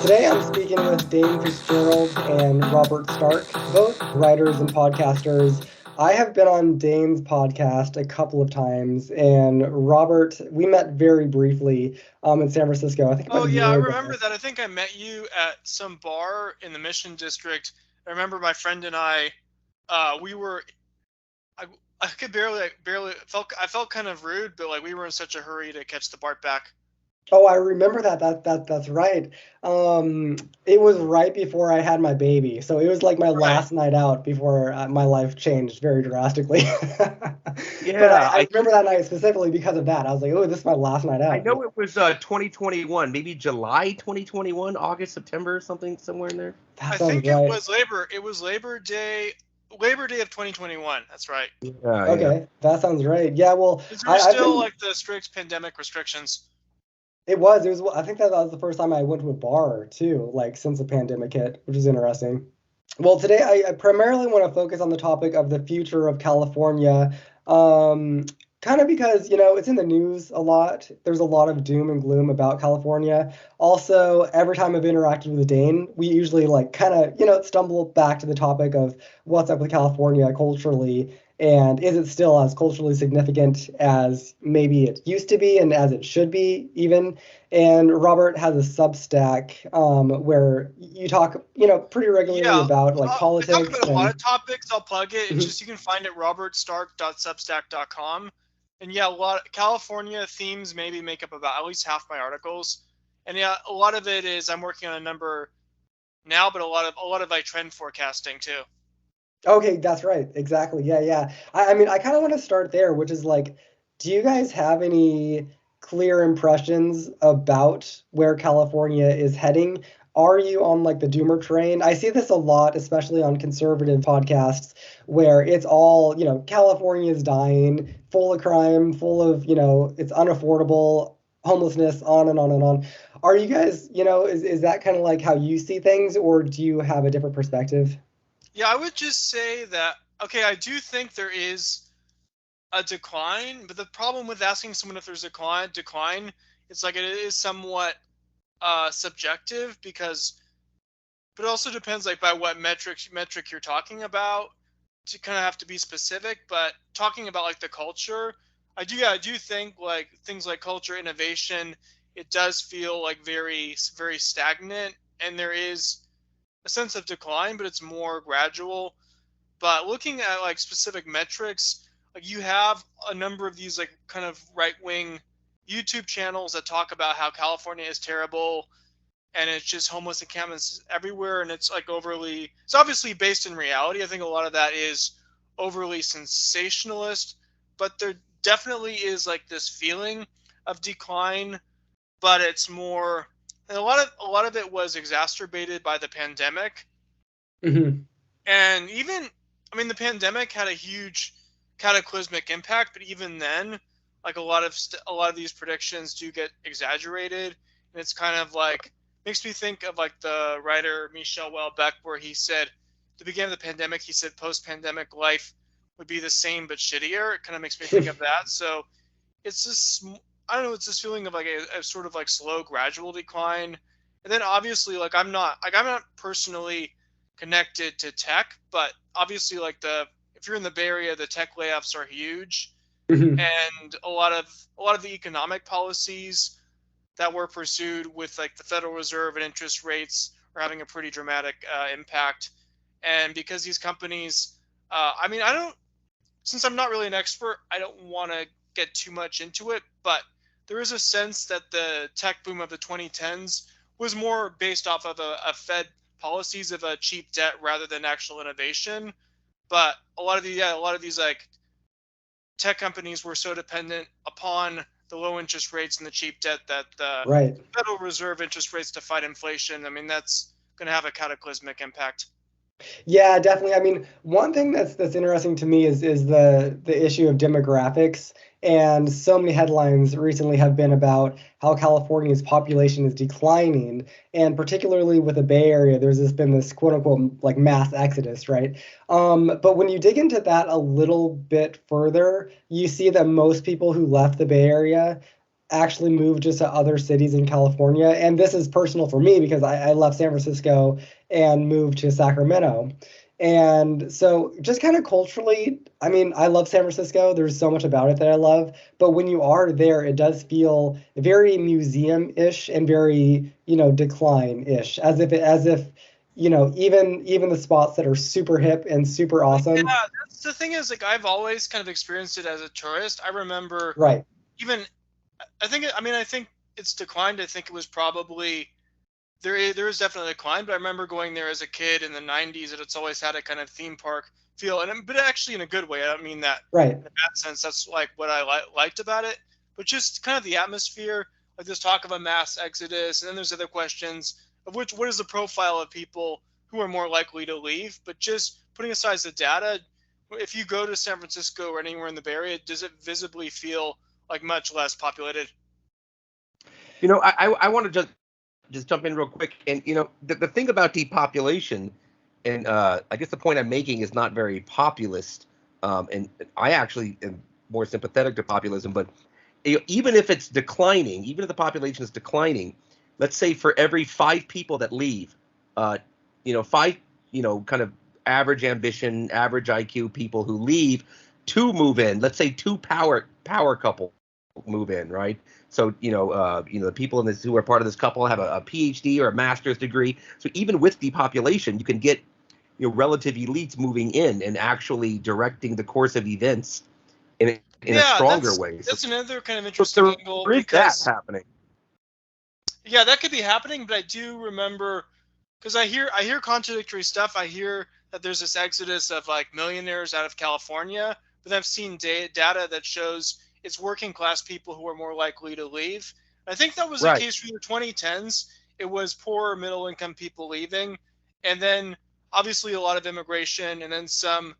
Today I'm speaking with Dain Fitzgerald and Robert Stark, both writers and podcasters. I have been on Dain's podcast a couple of times, and Robert, we met very briefly in San Francisco, I think about Oh a yeah, I year remember ago. that. I think I met you at some bar in the Mission District. I remember my friend and I, we were, I, I could barely I felt kind of rude, but like we were in such a hurry to catch the BART back. Oh, I remember that. That's right. Um, it was right before I had my baby, so it was like my Right. last night out before my life changed very drastically. But Yeah, I remember that night specifically because of that. I was like, oh, this is my last night I out. know it was 2021, maybe July 2021, August, September, something somewhere in there. That I sounds think it right. was Labor Day of 2021. That's right. Yeah. Okay, that sounds right. Yeah, well, Because there were I've still been. like the strict pandemic restrictions. It was. I think that was the first time I went to a bar too, like since the pandemic hit, which is interesting. Well, today I primarily want to focus on the topic of the future of California, um, kind of because, it's in the news a lot. There's a lot of doom and gloom about California. Also, every time I've interacted with Dane, we usually like kind of, stumble back to the topic of what's up with California culturally, and is it still as culturally significant as maybe it used to be and as it should be even? And Robert has a Substack where you talk, pretty regularly Yeah, about like I talk politics about a lot and of topics. I'll plug it. It's Mhm. just you can find it robertstark.substack.com. And yeah, a lot California themes maybe make up about at least half my articles. And yeah, a lot of it is I'm working on a number now, but a lot of like trend forecasting too. Okay, that's right. Exactly. Yeah, yeah. I mean, I kind of want to start there, which is like, do you guys have any clear impressions about where California is heading? Are you on like the doomer train? I see this a lot, especially on conservative podcasts, where it's all, California is dying, full of crime, full of, it's unaffordable, homelessness, on and on and on. Are you guys, is that kind of like how you see things, or do you have a different perspective? Yeah, I would just say that okay, I do think there is a decline, but the problem with asking someone if there's a decline, it's like it is somewhat subjective because but it also depends like by what metric you're talking about to kind of have to be specific. But talking about like the culture, I do think like things like culture innovation, it does feel like very stagnant, and there is a sense of decline, but it's more gradual. But looking at like specific metrics, like you have a number of these like kind of right wing YouTube channels that talk about how California is terrible and it's just homeless encampments everywhere, and it's obviously based in reality. I think a lot of that is overly sensationalist, but there definitely is like this feeling of decline, but it's more and a lot of it was exacerbated by the pandemic. Hmm. And even I mean the pandemic had a huge cataclysmic impact, but even then like a lot of these predictions do get exaggerated, and it's kind of like makes me think of like the writer Michel Houellebecq, where he said at the beginning of the pandemic he said post-pandemic life would be the same but shittier. It kind of makes me think of that. So it's this I don't know, it's this feeling of like a sort of like slow gradual decline. And then obviously I'm not personally connected to tech, but obviously like the if you're in the Bay Area, the tech layoffs are huge, Hmm. and a lot of the economic policies that were pursued with like the Federal Reserve and interest rates are having a pretty dramatic impact. And because these companies, I mean, I don't since I'm not really an expert, I don't want to get too much into it, but there is a sense that the tech boom of the 2010s was more based off of a Fed policies of a cheap debt rather than actual innovation. But a lot of these like tech companies were so dependent upon the low interest rates and the cheap debt that the Right. Federal Reserve interest rates to fight inflation. I mean, that's going to have a cataclysmic impact. Yeah, definitely. I mean, one thing that's interesting to me is the issue of demographics, and so many headlines recently have been about how California's population is declining, and particularly with the Bay Area, been this quote unquote like mass exodus, right? But when you dig into that a little bit further, you see that most people who left the Bay Area actually moved just to other cities in California. And this is personal for me because I left San Francisco and moved to Sacramento. And so just kind of culturally, I mean, I love San Francisco. There's so much about it that I love. But when you are there, it does feel very museum-ish and very, decline-ish, as if, even the spots that are super hip and super awesome. Yeah, that's the thing is, like, I've always kind of experienced it as a tourist. I remember Right. even, I think it's declined. I think it was probably there is definitely a decline, but I remember going there as a kid in the '90s, and it's always had a kind of theme park feel, but actually in a good way. I don't mean that Right. in a bad sense. That's like what I liked about it, but just kind of the atmosphere, like this talk of a mass exodus, and then there's other questions of what is the profile of people who are more likely to leave. But just putting aside the data, if you go to San Francisco or anywhere in the Bay Area, does it visibly feel like much less populated? I want to just jump in real quick. And the thing about depopulation, and I guess the point I'm making is not very populist. And I actually am more sympathetic to populism. But even if it's declining, even if the population is declining, let's say for every 5 people that leave, five, kind of average ambition, average IQ people who leave, 2 move in. Let's say 2 power couple move in, right? So the people in this who are part of this couple have a PhD or a master's degree. So even with depopulation, you can get relative elites moving in and actually directing the course of events in a stronger way. So That's another kind of interesting there angle is that because happening. yeah, that could be happening, but I do remember because I hear contradictory stuff. I hear that there's this exodus of like millionaires out of California, but I've seen data that shows it's working class people who are more likely to leave. I think that was the Right. case for the 2010s. It was poor middle income people leaving, and then obviously a lot of immigration, and then some.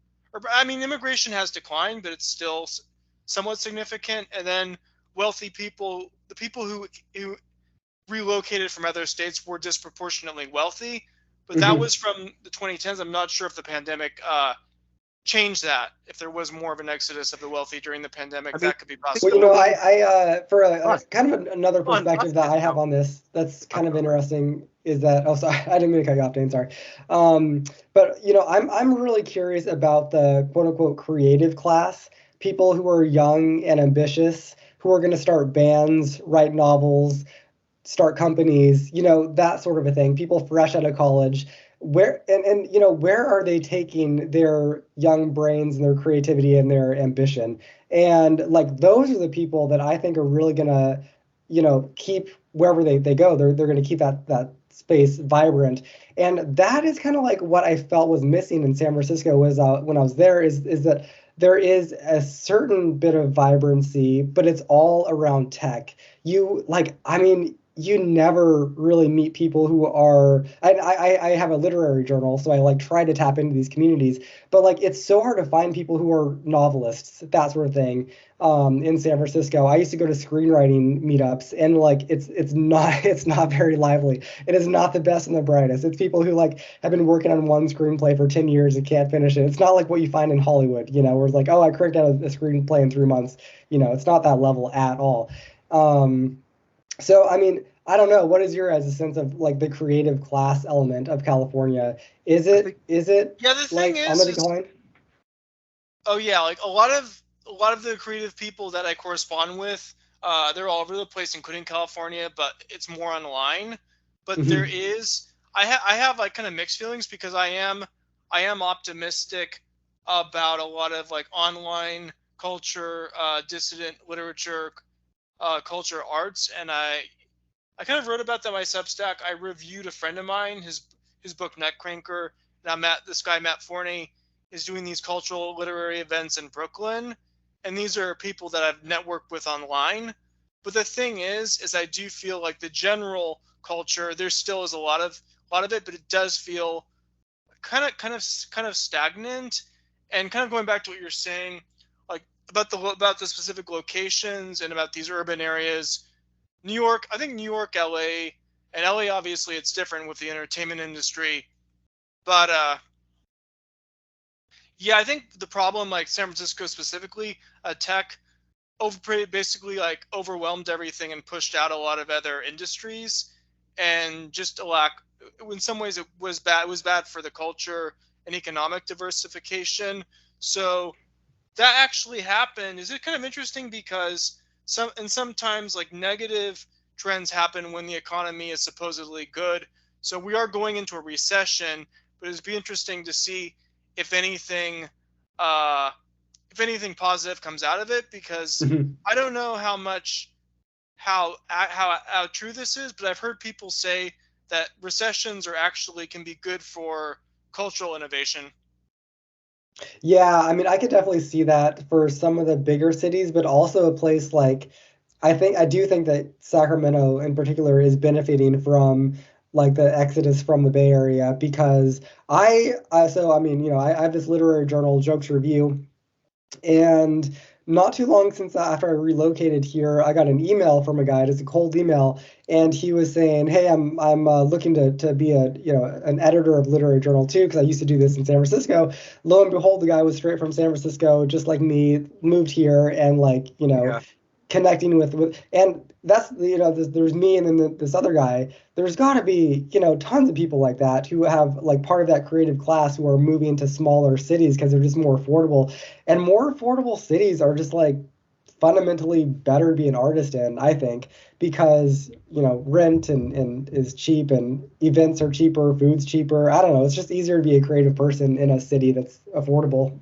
I mean, immigration has declined, but it's still somewhat significant. And then wealthy people, the people who relocated from other states were disproportionately wealthy, but that Mhm. was from the 2010s. I'm not sure if the pandemic changed that. If there was more of an exodus of the wealthy during the pandemic, I mean, that could be I think Well, the possible. whole for bus kind of another on perspective that buses I have now. on this, that's I'm kind of sorry. interesting, is that, oh, sorry, I didn't mean to cut you off, Dane, sorry. But I'm really curious about the quote unquote creative class, people who are young and ambitious, who are going to start bands, write novels, start companies, that sort of a thing. People fresh out of college, where are they taking their young brains and their creativity and their ambition? And like those are the people that I think are really gonna, keep wherever they go. They're gonna keep that space vibrant. And that is kind of like what I felt was missing in San Francisco was when I was there is that there is a certain bit of vibrancy, but it's all around tech. I mean, you never really meet people who are. I have a literary journal, so I like try to tap into these communities. But like, it's so hard to find people who are novelists, that sort of thing. In San Francisco, I used to go to screenwriting meetups, and like, it's not it's not very lively. It is not the best and the brightest. It's people who like have been working on one screenplay for 10 years and can't finish it. It's not like what you find in Hollywood, where it's like, oh, I cranked out a screenplay in 3 months. It's not that level at all. Um, so, I mean, I don't know. What is your guys' sense of like the creative class element of California? Is I it think is it Yeah, the thing like on the is decline? oh yeah, like a lot of the creative people that I correspond with, they're all over the place, including California, but it's more online. But there Hmm. is, I have like kind of mixed feelings because I am optimistic about a lot of like online culture, dissident literature, culture arts, and I kind of wrote about that in my Substack. I reviewed a friend of mine, his book Nutcranker. Now this guy Matt Forney is doing these cultural literary events in Brooklyn, and these are people that I've networked with online. But the thing is I do feel like the general culture there still is a lot of it, but it does feel kind of stagnant. And kind of going back to what you're saying, like about the specific locations and about these urban areas, New York, I think New York, LA, and LA obviously it's different with the entertainment industry, but yeah, I think the problem like San Francisco specifically, tech. basically like overwhelmed everything and pushed out a lot of other industries, and just a lack. In some ways, it was bad. It was bad for the culture and economic diversification. So that actually happened. Is it kind of interesting because sometimes like negative trends happen when the economy is supposedly good. So we are going into a recession, but it'd be interesting to see if anything uh, if anything positive comes out of it, because Mhm. I don't know how true this is, but I've heard people say that recessions are actually can be good for cultural innovation. Yeah, I mean, I could definitely see that for some of the bigger cities, but also a place like I do think that Sacramento in particular is benefiting from like the exodus from the Bay Area because I mean, I have this literary journal, Jokes Review, and not too long since after I relocated here, I got an email from a guy, just a cold email, and he was saying, "Hey, I'm looking to be a an editor of literary journal too, because I used to do this in San Francisco." Lo and behold, the guy was straight from San Francisco, just like me, moved here, and like Yeah. connecting with and that's there's me and then this other guy. There's got to be tons of people like that who have like part of that creative class who are moving to smaller cities because they're just more affordable, and more affordable cities are just like fundamentally better to be an artist in, I think, because rent and is cheap, and events are cheaper, food's cheaper. I don't know, it's just easier to be a creative person in a city that's affordable.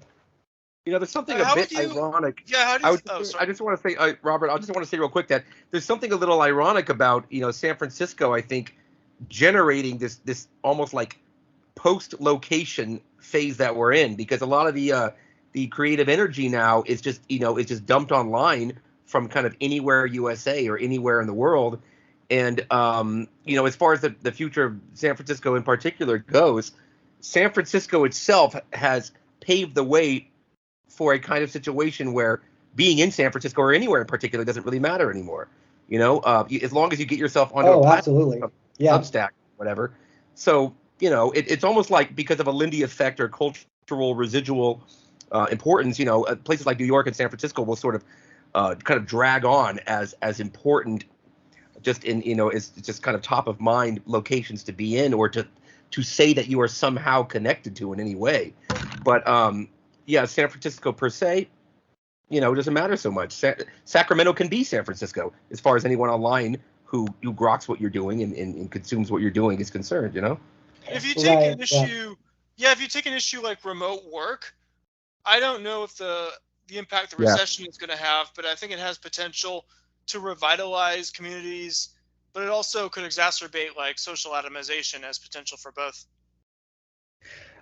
There's something a How would bit you? ironic. Yeah. How do you? Oh, sorry. I just want to say, Robert, I just want to say real quick that there's something a little ironic about, San Francisco, I think, generating this almost like post-location phase that we're in, because a lot of the creative energy now is just dumped online from kind of anywhere USA or anywhere in the world. And as far as the future of San Francisco in particular goes, San Francisco itself has paved the way for a kind of situation where being in San Francisco or anywhere in particular doesn't really matter anymore. As long as you get yourself onto a Oh, platform, absolutely. Yeah. Substack, whatever. So it's almost like because of a Lindy effect or cultural residual importance. Places like New York and San Francisco will sort of kind of drag on as important, just in it's just kind of top of mind locations to be in, or to say that you are somehow connected to in any way. But yeah, San Francisco per se, it doesn't matter so much. Sacramento can be San Francisco as far as anyone online who groks what you're doing and consumes what you're doing is concerned. If you take Right. an Yeah. issue, yeah, if you take an issue like remote work, I don't know if the impact the Yeah. recession is going to have, but I think it has potential to revitalize communities, but it also could exacerbate like social atomization as potential for both.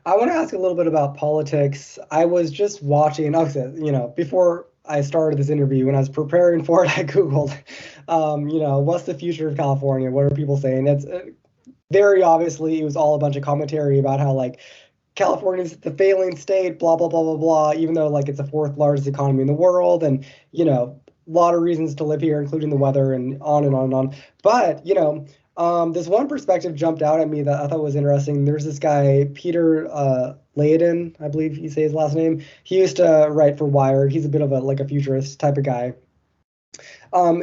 I want to ask a little bit about politics. I was just watching, okay, before I started this interview, when I was preparing for it, I Googled, what's the future of California? What are people saying? It's very obviously, it was all a bunch of commentary about how, like, California's the failing state, blah, blah, blah, blah, blah, even though, like, it's the fourth largest economy in the world. And, a lot of reasons to live here, including the weather and on and on and on. But, this one perspective jumped out at me that I thought was interesting. There's this guy, Peter Laden, I believe you say his last name. He used to write for Wired. He's a bit of a futurist type of guy.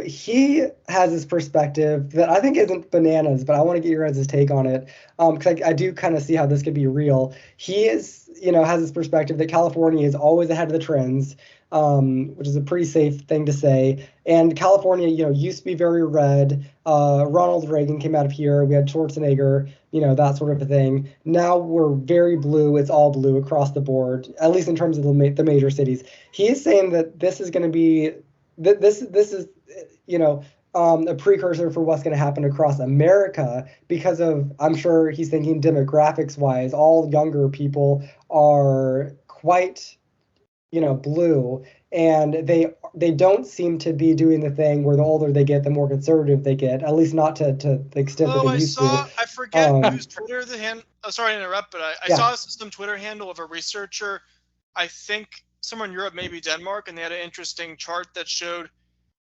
He has this perspective that I think isn't bananas, but I want to get your guys' take on it. Because I do kind of see how this could be real. He has this perspective that California is always ahead of the trends, which is a pretty safe thing to say. And California, used to be very red. Ronald Reagan came out of here. We had Schwarzenegger, that sort of a thing. Now we're very blue. It's all blue across the board, at least in terms of the major cities. He is saying that this is going to be this is a precursor for what's going to happen across America because of, I'm sure he's thinking demographics wise, all younger people are quite, blue, and they don't seem to be doing the thing where the older they get, the more conservative they get, at least not to the extent that Oh, they used to. I forget Um, whose Twitter the hand. Oh, sorry to interrupt, but I yeah. saw some Twitter handle of a researcher, I think somewhere in Europe, maybe Denmark, and they had an interesting chart that showed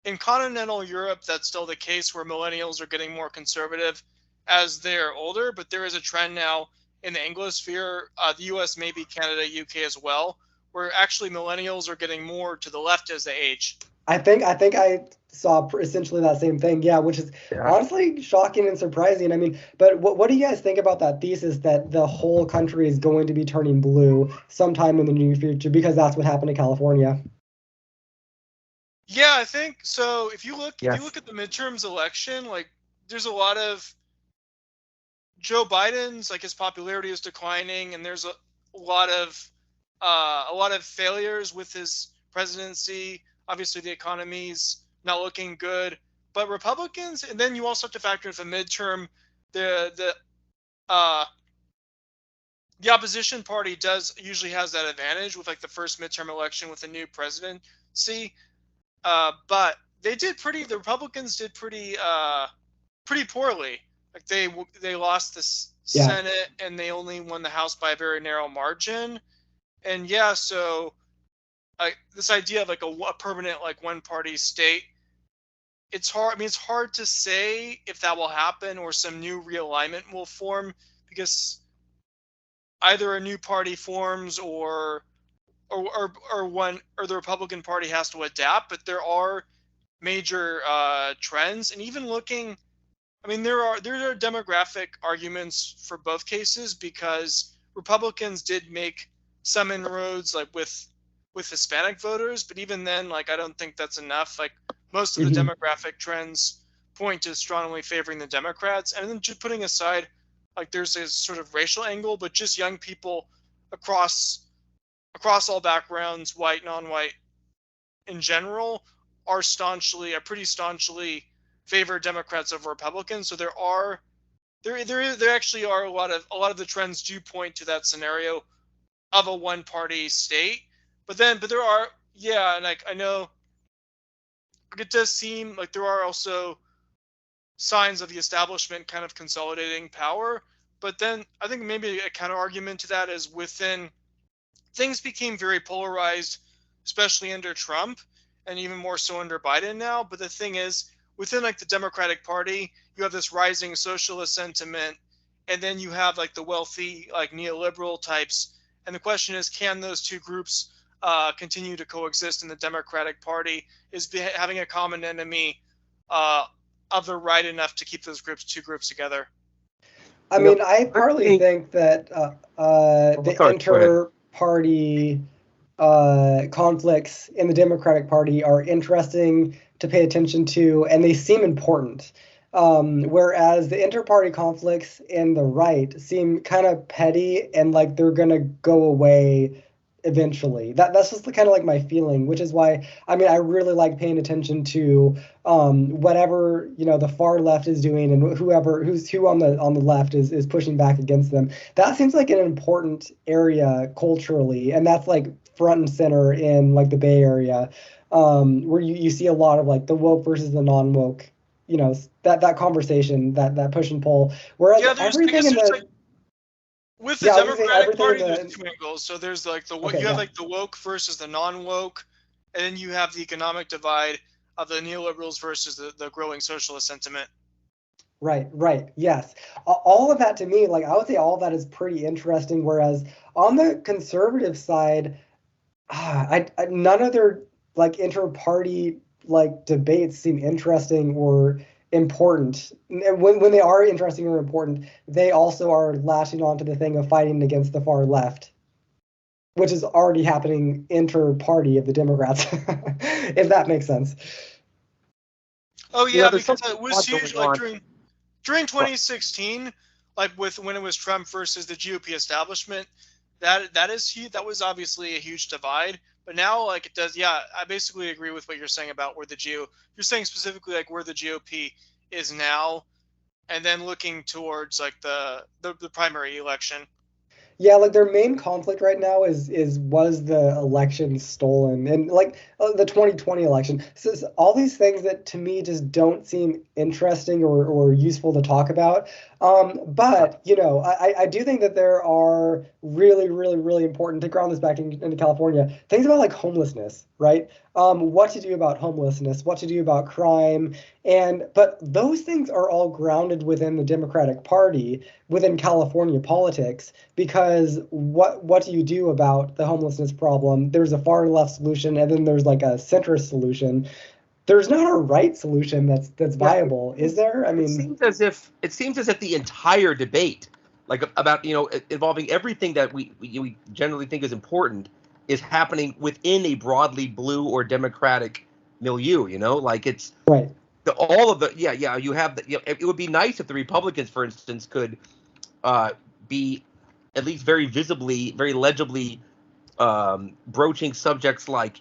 in continental Europe that's still the case where millennials are getting more conservative as they're older, but there is a trend now in the Anglosphere, the US, maybe Canada, UK as well, where actually millennials are getting more to the left as they age. I think I saw essentially that same thing. Yeah, which is Yeah. honestly shocking and surprising. I mean, but what do you guys think about that thesis that the whole country is going to be turning blue sometime in the near future because that's what happened in California? Yeah, I think so. If you Yes. look at the midterms election, like there's a lot of Joe Biden's like his popularity is declining, and there's a lot of failures with his presidency. Obviously, the economy's not looking good, but Republicans, and then you also have to factor in the midterm, the uh the opposition party does usually has that advantage with like the first midterm election with a new presidency. But the Republicans did pretty poorly. Like they lost the Yeah. Senate and they only won the House by a very narrow margin. And yeah, so this idea of like a permanent like one party state, it's hard. I mean, it's hard to say if that will happen or some new realignment will form because either a new party forms or the Republican Party has to adapt. But there are major trends, and even looking, I mean, there are demographic arguments for both cases because Republicans did make some inroads like with Hispanic voters, but even then, like I don't think that's enough. Like most of the Hmm. demographic trends point to strongly favoring the Democrats, and then just putting aside like there's a sort of racial angle, but just young people across all backgrounds, white, non-white, in general, are pretty staunchly favor Democrats over Republicans. So there actually are a lot of the trends do point to that scenario of a one party state. But there are, yeah, and like I know it does seem like there are also signs of the establishment kind of consolidating power. But then I think maybe a counter argument to that is within things became very polarized, especially under Trump, and even more so under Biden now. But the thing is, within like the Democratic Party, you have this rising socialist sentiment, and then you have like the wealthy, like neoliberal types. And the question is, can those two groups continue to coexist in the Democratic Party? Is having a common enemy uh, of the right enough to keep those two groups together? I You know, mean, I I partly think. think that Oh, the sorry. Go ahead. inter-party conflicts in the Democratic Party are interesting to pay attention to, and they seem important. Whereas the inter-party conflicts in the right seem kind of petty and like they're gonna go away eventually. That's just kind of like my feeling, which is why I mean I really like paying attention to whatever the far left is doing and who on the left is pushing back against them. That seems like an important area culturally, and that's like front and center in like the Bay Area, where you see a lot of like the woke versus the non-woke, that conversation, that push and pull. Whereas Yeah, I everything guess in there's like the with the yeah, I was gonna say Democratic everything in Party, there's the two angles. So there's like okay, you have yeah. like the woke versus the non-woke, and then you have the economic divide of the neoliberals versus the growing socialist sentiment. Right, right. Yes. All of that to me, like I would say all of that is pretty interesting. Whereas on the conservative side, none of their like inter-party like debates seem interesting or important. And when they are interesting or important, they also are latching on to the thing of fighting against the far left, which is already happening inter-party of the Democrats, if that makes sense. Oh yeah, There's because something it was odd huge. going Like on. during Well, 2016, like with when it was Trump versus the GOP establishment, that is huge. That was obviously a huge divide. But now, like it does, yeah, I basically agree with what you're saying about where you're saying specifically like where the GOP is now, and then looking towards like the primary election. Yeah, like their main conflict right now is was the election stolen and like the 2020 election. So all these things that to me just don't seem interesting or useful to talk about. But I do think that there are really, really, really important to ground this back into California. Things about like homelessness, right? What to do about homelessness, what to do about crime, but those things are all grounded within the Democratic Party, within California politics because what do you do about the homelessness problem? There's a far left solution, and then there's like a centrist solution. There's not a right solution that's viable, is there? I It mean, seems as if the entire debate, like about involving everything that we generally think is important, is happening within a broadly blue or democratic milieu. Like it's right. all of the you have it would be nice if the Republicans, for instance, could be at least very visibly, very legibly broaching subjects like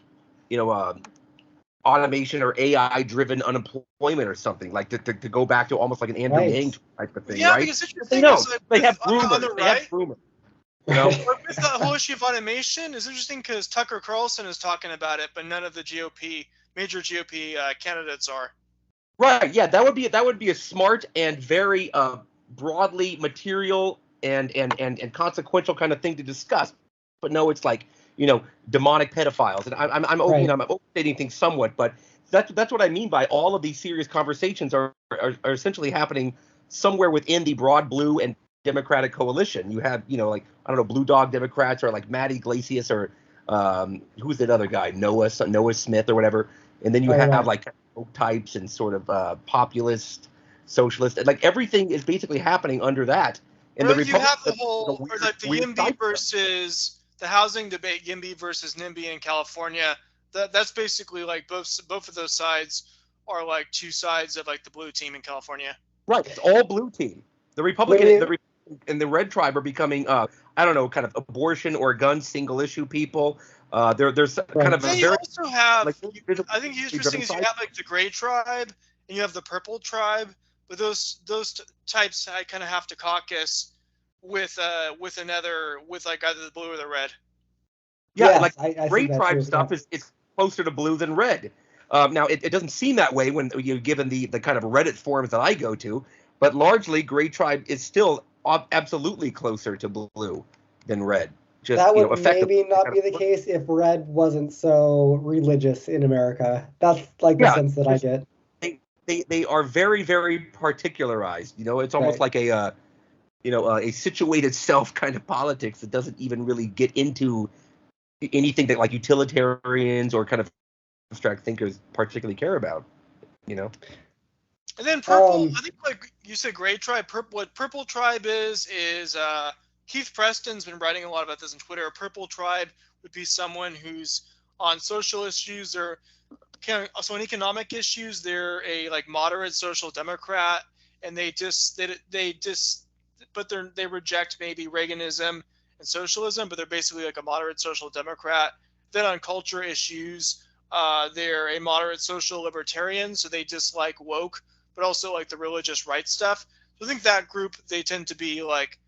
automation or AI-driven unemployment or something, like to go back to almost like an Andrew Right. Yang type of thing, Yeah, right? because it's They interesting know because like they have on rumors. the They have right, rumors. but with the whole issue of automation is interesting because Tucker Carlson is talking about it, but none of the major GOP candidates are. Right? Yeah, that would be a smart and very broadly material and consequential kind of thing to discuss. But no, it's like demonic pedophiles, and I'm Right. I'm overstating things somewhat, but that's what I mean by all of these serious conversations are essentially happening somewhere within the broad blue and Democratic coalition. You have like I don't know, blue dog Democrats or like Matt Iglesias or who's that other guy, Noah Smith or whatever, and then you have like types and sort of populist, socialist, and like everything is basically happening under that. And Or the you have the Republicans, whole, or like the YIMBY versus the housing debate, YIMBY versus NIMBY in California. That's basically like both of those sides are like two sides of like the blue team in California. Right, it's all blue team. The Republican and the red tribe are becoming I don't know, kind of abortion or gun single issue people. There's kind of a you very also have, like I think the interesting is you have like the gray tribe and you have the purple tribe, but those types I kind of have to caucus with like either the blue or the red. Yeah, Yes, like I see gray that tribe too. stuff is closer to blue than red. Now it doesn't seem that way when given the kind of Reddit forums that I go to, but largely gray tribe is still absolutely closer to blue than red. Just That would effectively. maybe not be the case if red wasn't so religious in America. That's like the Yeah, sense that I get. they are very very particularized. It's almost Right. like a situated self kind of politics that doesn't even really get into anything that like utilitarians or kind of abstract thinkers particularly care about. And then purple, I think like you said, gray tribe. What purple tribe is Keith Preston's been writing a lot about this on Twitter. A purple tribe would be someone who's on social issues or so on economic issues. They're a like moderate social democrat, and they reject maybe Reaganism and socialism, but they're basically like a moderate social democrat. Then on culture issues, they're a moderate social libertarian, so they dislike woke, but also like the religious right stuff. So I think that group, they tend to be like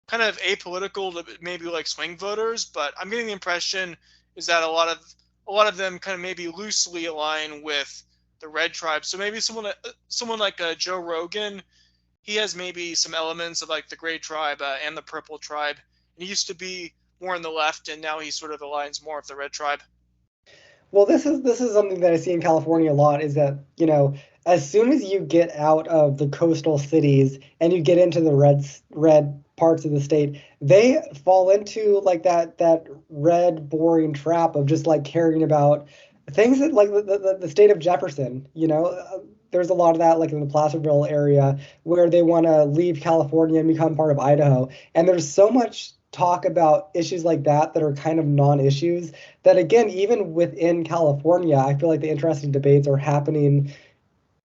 kind of apolitical to maybe like swing voters, but I'm getting the impression is that a lot of them kind of maybe loosely align with the red tribe. So maybe someone like Joe Rogan, he has maybe some elements of like the gray tribe and the purple tribe. And he used to be more on the left, and now he sort of aligns more with the red tribe. Well, this is something that I see in California a lot is that, as soon as you get out of the coastal cities and you get into the red parts of the state, they fall into like that red boring trap of just like caring about things that like the state of Jefferson, there's a lot of that like in the Placerville area where they want to leave California and become part of Idaho. And there's so much talk about issues like that are kind of non-issues that again, even within California, I feel like the interesting debates are happening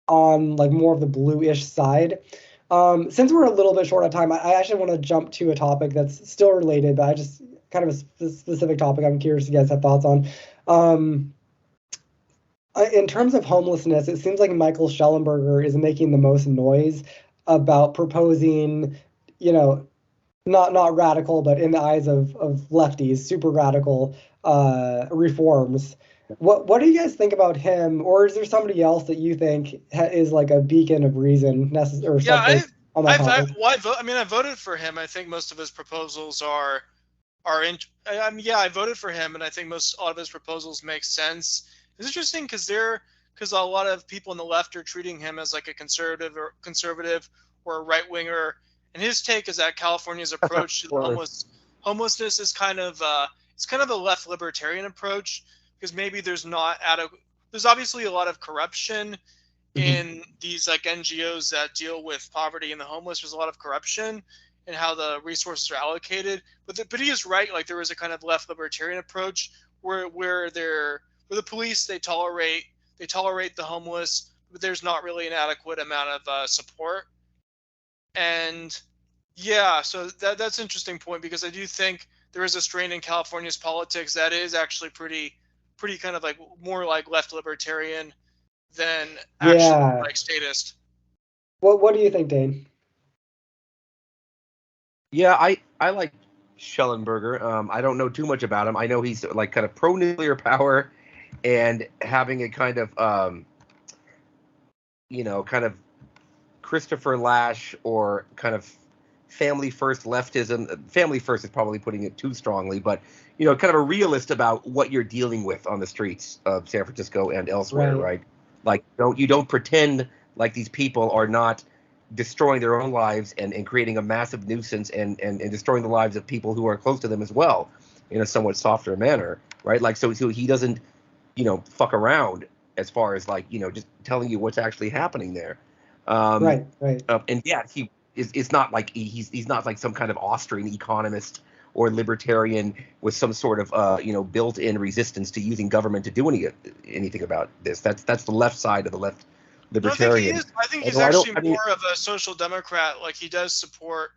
on like more of the bluish side. Since we're a little bit short on time, I actually want to jump to a topic that's still related, but I just kind of a specific topic I'm curious to get some thoughts on. In terms of homelessness, it seems like Michael Schellenberger is making the most noise about proposing, not radical, but in the eyes of lefties, super radical reforms. What do you guys think about him, or is there somebody else that you think is like a beacon of reason or something on that topic? I voted for him. I think most of his proposals are in. I mean, yeah, I voted for him, and I think a lot of his proposals make sense. It's interesting because a lot of people on the left are treating him as like a conservative or a right winger. And his take is that California's approach to homelessness is kind of a left libertarian approach, because maybe there's not adequate. There's obviously a lot of corruption in these like NGOs that deal with poverty and the homeless. There's a lot of corruption in how the resources are allocated. But he is right. Like there is a kind of left libertarian approach where the police they tolerate the homeless, but there's not really an adequate amount of support. And yeah, so that's an interesting point, because I do think there is a strain in California's politics that is actually pretty kind of like more like left libertarian than actually like statist. What do you think, Dain? Yeah, I like Schellenberger. I don't know too much about him. I know he's like kind of pro nuclear power and having a kind of kind of Christopher Lasch or kind of family first leftism. Family first is probably putting it too strongly, but kind of a realist about what you're dealing with on the streets of San Francisco and elsewhere, right? Like you don't pretend like these people are not destroying their own lives and creating a massive nuisance and destroying the lives of people who are close to them as well in a somewhat softer manner, right? Like so he doesn't fuck around as far as like just telling you what's actually happening there. Right. And yeah, it's not like he's not like some kind of Austrian economist or libertarian with some sort of built-in resistance to using government to do anything about this. That's the left side of the left libertarian. I think he's actually more of a social democrat. Like he does support.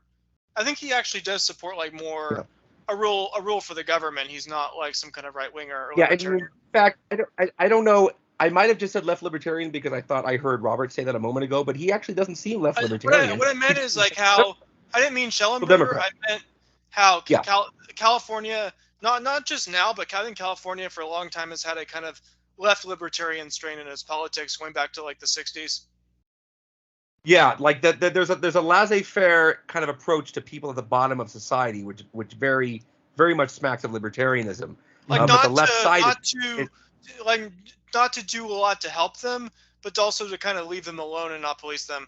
I think he actually does support like more a rule for the government. He's not like some kind of right winger. Yeah, and in fact, I don't know. I might have just said left libertarian because I thought I heard Robert say that a moment ago, but he actually doesn't seem left libertarian. What I meant is like how I didn't mean Schellenberger. I meant how California, not just now, but I think California for a long time has had a kind of left libertarian strain in its politics going back to like the 60s. Yeah, like that. There's a laissez-faire kind of approach to people at the bottom of society, which very very much smacks of libertarianism. Like but the left side not to do a lot to help them, but also to kind of leave them alone and not police them.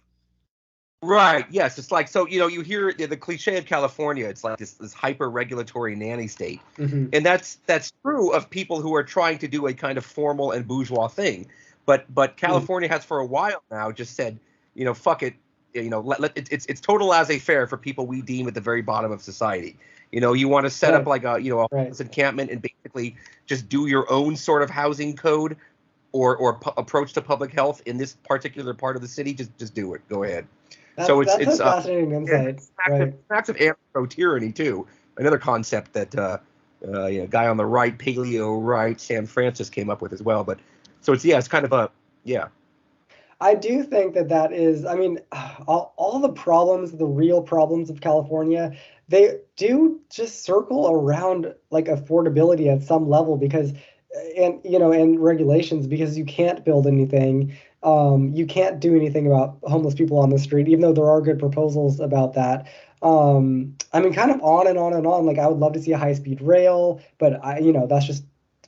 Right. Yes. It's like, so, you hear the cliche of California. It's like this hyper regulatory nanny state. And that's true of people who are trying to do a kind of formal and bourgeois thing. But California has for a while now just said, fuck it. It's total laissez-faire for people we deem at the very bottom of society. You want to set up like a homeless encampment and basically just do your own sort of housing code or approach to public health in this particular part of the city. Just do it. Go ahead. That's a fascinating insight. Massive anarcho-tyranny too. Another concept that guy on the right, paleo right, Sam Francis came up with as well. But so it's kind of a I do think that is, I mean, all the problems, the real problems of California, they do just circle around like affordability at some level because, and regulations, because you can't build anything. You can't do anything about homeless people on the street, even though there are good proposals about that. I mean, kind of on and on and on. Like, I would love to see a high-speed rail, but that's just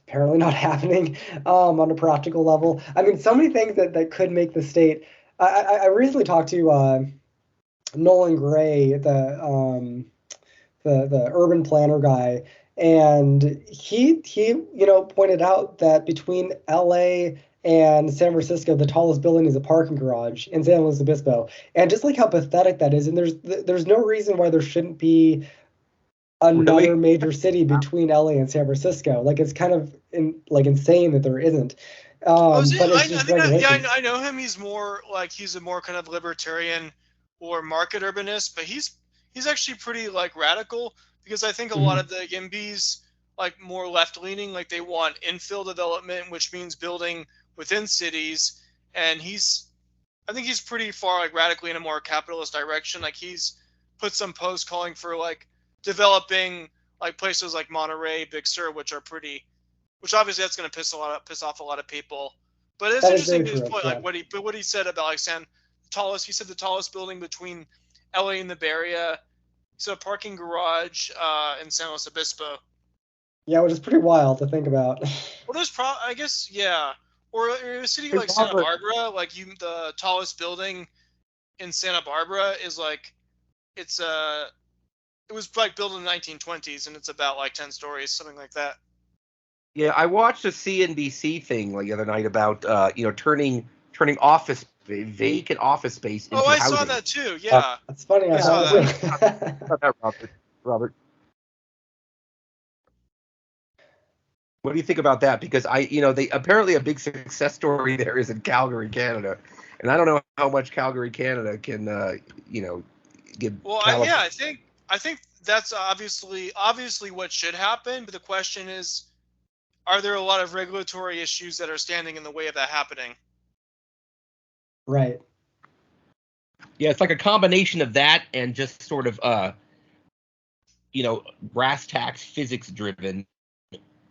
apparently not happening on a practical level. I mean, so many things that could make the state. I recently talked to Nolan Gray, the urban planner guy, and he pointed out that between LA and San Francisco, the tallest building is a parking garage in San Luis Obispo, and just like how pathetic that is, and there's no reason why there shouldn't be another major city between LA and San Francisco. Like, it's kind of insane that there isn't. But it's just regulations. I know him. He's a more kind of libertarian or market urbanist, but he's actually pretty like radical, because I think a lot of the YIMBYs like more left leaning, like they want infill development, which means building within cities, and I think he's pretty far like radically in a more capitalist direction. Like he's put some posts calling for like developing like places like Monterey, Big Sur, which obviously that's going to piss off a lot of people. But it's interesting his point, like what he said about like he said the tallest building between LA and the Bay Area. He said a parking garage in San Luis Obispo. Yeah, which is pretty wild to think about. Well, there's I guess, yeah. Or a city like Santa Barbara, like the tallest building in Santa Barbara is like, it was like built in the 1920s, and it's about like 10 stories, something like that. Yeah, I watched a CNBC thing like the other night about turning vacant office space Oh, into I saw housing. that too. Yeah, That's funny. I I saw saw that. that too. How about that, Robert, what do you think about that? Because they apparently a big success story there is in Calgary, Canada, and I don't know how much Calgary, Canada can give Well, California. I think that's obviously what should happen. But the question is, are there a lot of regulatory issues that are standing in the way of that happening? Right. Yeah, it's like a combination of that and just sort of brass tacks physics driven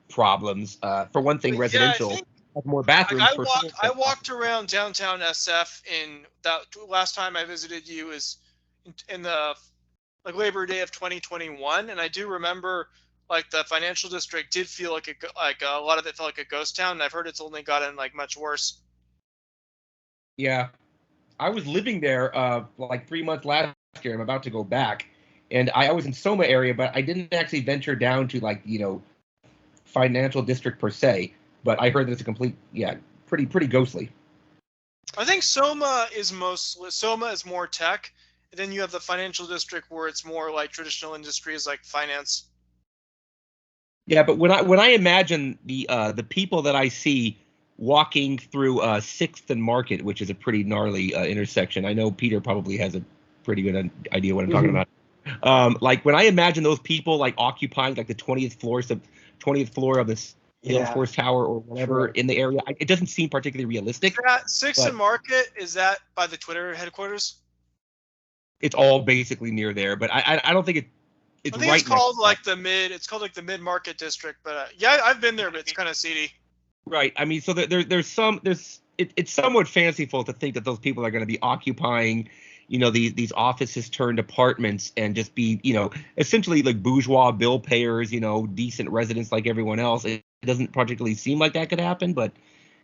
problems. For one thing, But yeah, I residential think has more like bathrooms per floor. I walked around downtown SF in that last time I visited you is in the like Labor Day of 2021, and I do remember like the financial district did feel like a lot of it felt like a ghost town. And I've heard it's only gotten like much worse. Yeah, I was living there like 3 months last year. I'm about to go back, and I was in Soma area, but I didn't actually venture down to like financial district per se. But I heard that it's a complete pretty ghostly. I think Soma is more tech, and then you have the financial district where it's more like traditional industries like finance. Yeah, but when I imagine the people that I see walking through Sixth and Market, which is a pretty gnarly intersection, I know Peter probably has a pretty good idea what I'm talking about. Like when I imagine those people like occupying like the 20th floor of this Salesforce Tower or whatever in the area, it doesn't seem particularly realistic. That Sixth and Market, is that by the Twitter headquarters? It's all basically near there, but I don't think it's I think right. it's called like the mid market district, but yeah, I've been there, but it's kind of seedy. Right. I mean, so it's somewhat fanciful to think that those people are going to be occupying, these offices turned apartments and just be, essentially like bourgeois bill payers, decent residents like everyone else. It doesn't particularly seem like that could happen, but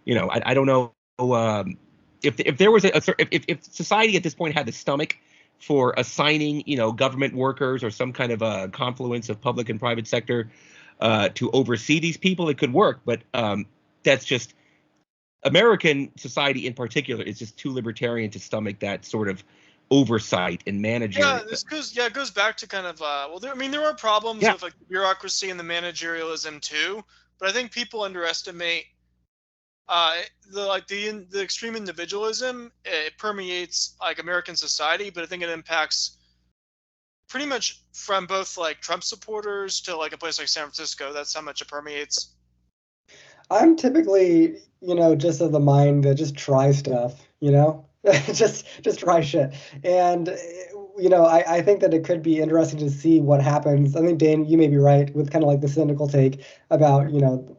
I don't know if there was if society at this point had the stomach for assigning, government workers or some kind of a confluence of public and private sector to oversee these people, it could work. But that's just American society in particular is just too libertarian to stomach that sort of oversight and managerial. Yeah, it goes back to kind of there are problems with like the bureaucracy and the managerialism too, but I think people underestimate the extreme individualism. It permeates like American society, but I think it impacts pretty much from both like Trump supporters to like a place like San Francisco. That's how much it permeates. I'm typically, just of the mind that just try stuff, just try shit. And, I think that it could be interesting to see what happens. I think, Dane, you may be right with kind of like the cynical take about,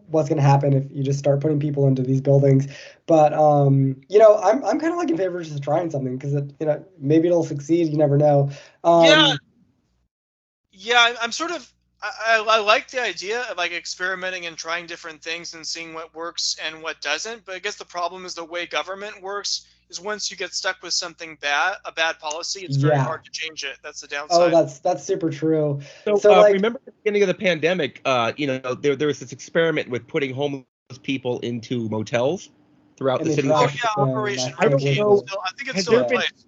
what's going to happen if you just start putting people into these buildings. But, I'm kind of like in favor of just trying something because, maybe it'll succeed. You never know. Yeah, I'm sort of. I like the idea of like experimenting and trying different things and seeing what works and what doesn't. But I guess the problem is the way government works is once you get stuck with something a bad policy, it's very hard to change it. That's the downside. Oh, that's super true. So like, remember at the beginning of the pandemic, there was this experiment with putting homeless people into motels throughout the city. Oh yeah, Operation I don't know. I think it's still in place.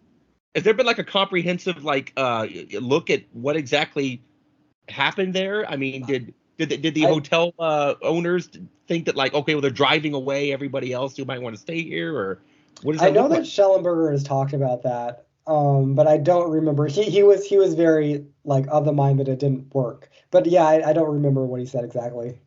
Has there been like a comprehensive look at what exactly happened there? I mean, did the hotel owners think that like, okay, well, they're driving away everybody else who might want to stay here, or what does that I know look that like? Schellenberger has talked about that, but I don't remember. He was very like of the mind that it didn't work. But yeah, I don't remember what he said exactly.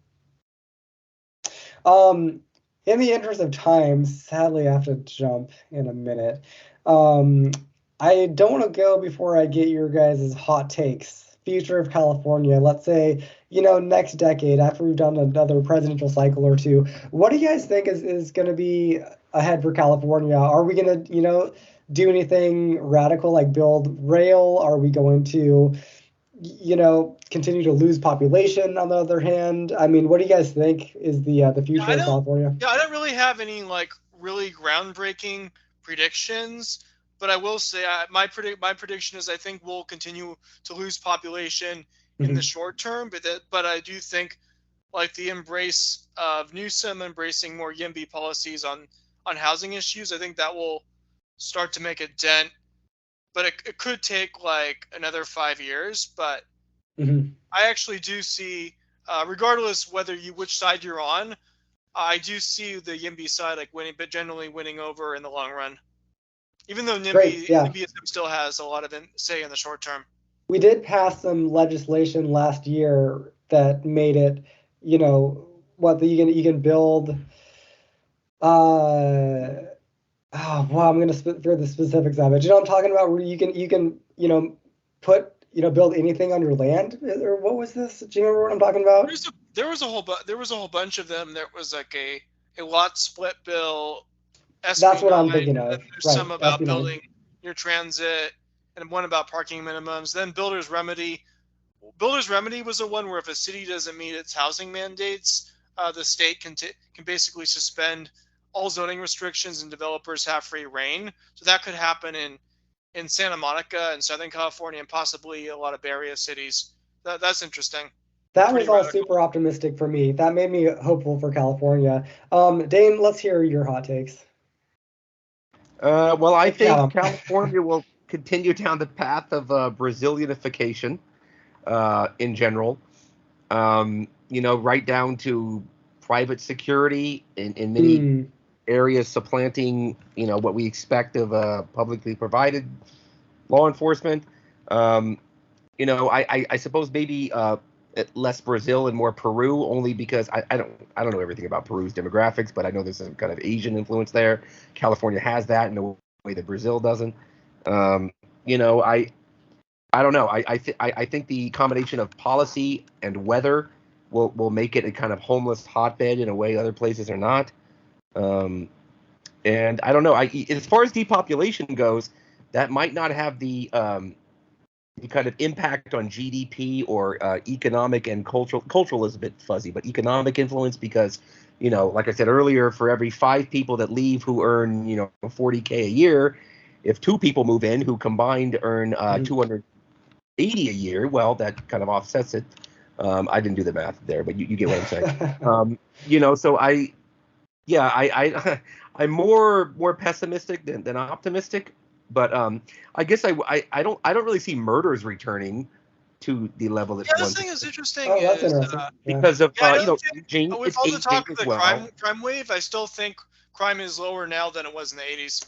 In the interest of time, sadly, I have to jump in a minute. I don't want to go before I get your guys' hot takes. Future of California, let's say, next decade after we've done another presidential cycle or two. What do you guys think is going to be ahead for California? Are we going to, do anything radical like build rail? Are we going to, continue to lose population on the other hand? I mean, what do you guys think is the future of California? Yeah, I don't really have any like really groundbreaking predictions, but I will say my prediction is I think we'll continue to lose population in the short term, but I do think like the embrace of Newsom embracing more YIMBY policies on housing issues. I think that will start to make a dent, but it could take like another 5 years. But I actually do see, regardless whether which side you're on, I do see the YIMBY side like winning, but generally winning over in the long run. Even though NIMBYism still has a lot of say in the short term. We did pass some legislation last year that made it, you can build. Oh, well, I'm gonna throw the specifics of it. You know what I'm talking about? Where you can put build anything on your land, or what was this? Do you remember what I'm talking about? There was a whole bunch of them. There was like a lot split bill. SB9, that's what I'm thinking of. There's some about SB9. Building your transit, and one about parking minimums. Then Builder's Remedy. Builder's Remedy was the one where if a city doesn't meet its housing mandates, the state can basically suspend all zoning restrictions and developers have free reign. So that could happen in Santa Monica and Southern California and possibly a lot of Bay Area cities. That's interesting. That was all super optimistic for me. That made me hopeful for California. Dain, let's hear your hot takes. Well, I think California will continue down the path of Brazilianification in general. Right down to private security in many areas supplanting, what we expect of publicly provided law enforcement. I suppose maybe less Brazil and more Peru, only because I don't know everything about Peru's demographics, but I know there's some kind of Asian influence there. California has that in a way that Brazil doesn't. I don't know. I think the combination of policy and weather will make it a kind of homeless hotbed in a way other places are not. And I don't know. As far as depopulation goes, that might not have the kind of impact on GDP or economic and cultural. Cultural is a bit fuzzy, but economic influence because, like I said earlier, for every 5 people that leave who earn, $40K a year, if 2 people move in who combined earn $280 a year, well, that kind of offsets it. I didn't do the math there, but you get what I'm saying. So I'm more pessimistic than optimistic. But I guess I don't really see murders returning to the level that. Yeah, this thing is interesting. Oh, that's interesting. Because of aging. With all the talk of the crime wave, I still think crime is lower now than it was in the 80s.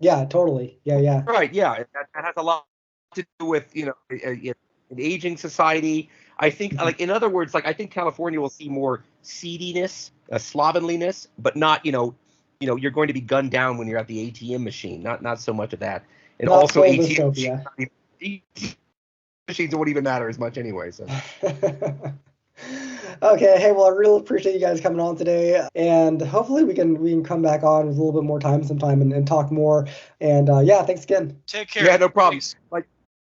Yeah, totally. Yeah. Right. Yeah, that has a lot to do with an aging society. I think, like, in other words, like, I think California will see more seediness, slovenliness, but not you're going to be gunned down when you're at the ATM machine. Not so much of that. And not also ATM machines won't even matter as much anyway. So. Okay. Hey, well, I really appreciate you guys coming on today, and hopefully we can come back on with a little bit more time sometime and talk more. And thanks again. Take care. Yeah, no problem. Thanks. Like.